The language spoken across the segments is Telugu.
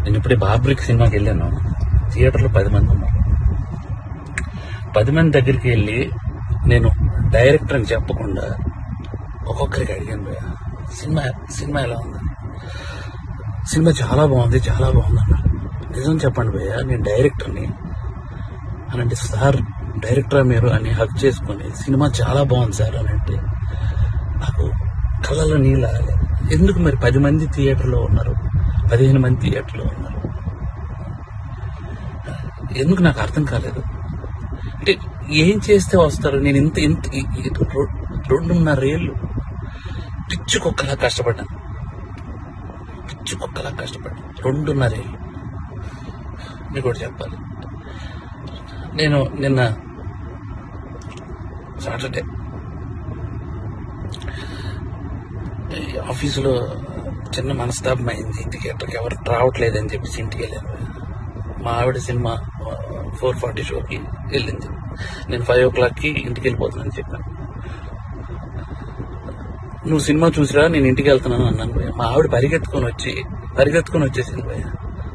నేను ఇప్పుడే బాబ్రిక్ సినిమాకి వెళ్ళాను. థియేటర్లో 10 మంది ఉన్నారు. 10 మంది దగ్గరికి వెళ్ళి నేను డైరెక్టర్ అని చెప్పకుండా ఒక్కొక్కరికి అడిగాను, భయ్య సినిమా ఎలా ఉంది, సినిమా చాలా బాగుంది అన్నారు. నిజం చెప్పండి భయ్య, నేను డైరెక్టర్ని అని అంటే, సార్ డైరెక్టరా మీరు అని హక్ చేసుకుని సినిమా చాలా బాగుంది సార్ అని అంటే నాకు కళ్ళలో నీళ్ళు ఆగలేదు. ఎందుకు మరి 10 మంది థియేటర్లో ఉన్నారు, 15 మంది థియేటర్లో ఉన్నారు, ఎందుకు నాకు అర్థం కాలేదు. అంటే ఏం చేస్తే వస్తారు? నేను ఇంత 2.5 ఏళ్ళు పిచ్చి కుక్కలా కష్టపడ్డాను. 2.5 ఏళ్ళు. మీకు కూడా చెప్పాలి, నేను నిన్న సాటర్డే ఆఫీసులో చిన్న మనస్తాపం అయింది. థియేటర్కి ఎవరు రావట్లేదని చెప్పేసి ఇంటికి వెళ్ళాను. మా ఆవిడ సినిమా 4:40 షోకి వెళ్ళింది. నేను 5 o'clockకి ఇంటికి వెళ్ళిపోతున్నాను చెప్పాను. నువ్వు సినిమా చూసిరా, నేను ఇంటికి వెళ్తున్నాను అన్నాను భయ్య. మా ఆవిడ పరిగెత్తుకొని వచ్చేసింది భయ్య.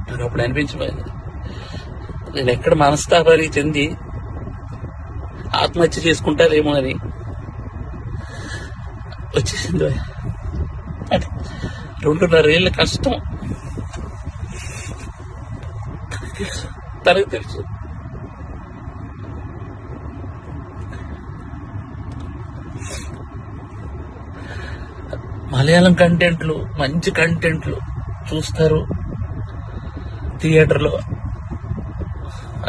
నాకు అప్పుడు అనిపించిపోయింది, నేను ఎక్కడ మనస్తాపాలు చెంది ఆత్మహత్య చేసుకుంటారేమో అని వచ్చేసింది భయ్య. 2.5 ఏళ్ళ కష్టం తనకు తెలుసు. మలయాళం కంటెంట్లు, మంచి కంటెంట్లు చూస్తారు థియేటర్లో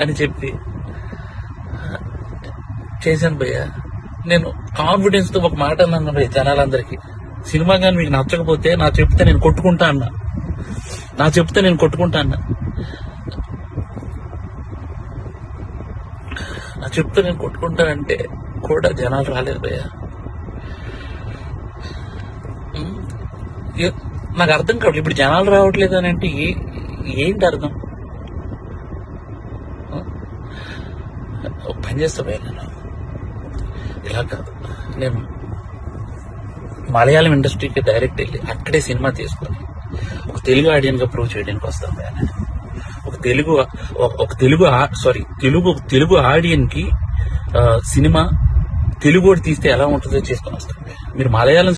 అని చెప్పి చేశాను భయ్య. నేను కాన్ఫిడెన్స్ తో ఒక మాట అన్నాను భయ్య జనాలందరికీ, సినిమా కానీ మీకు నచ్చకపోతే నా చెప్తే నేను కొట్టుకుంటా అన్నా. నేను కొట్టుకుంటానంటే కూడా జనాలు రాలేదు భయ్య. నాకు అర్థం కావట్లేదు, ఇప్పుడు జనాలు రావట్లేదు అని అంటే ఏంటి అర్థం? పని చేస్తా భయ్య, నేను ఇలా కాదు, నేను మలయాళం ఇండస్ట్రీకి డైరెక్ట్ వెళ్ళి అక్కడే సినిమా తీసుకొని ఒక తెలుగు ఆడియన్ గా ప్రూవ్ చేయడానికి వస్తాను భయ్య. నేను తెలుగు ఆడియన్ కి సినిమా తెలుగు తీస్తే ఎలా ఉంటుందో చేసుకొని వస్తాను. మీరు మలయాళం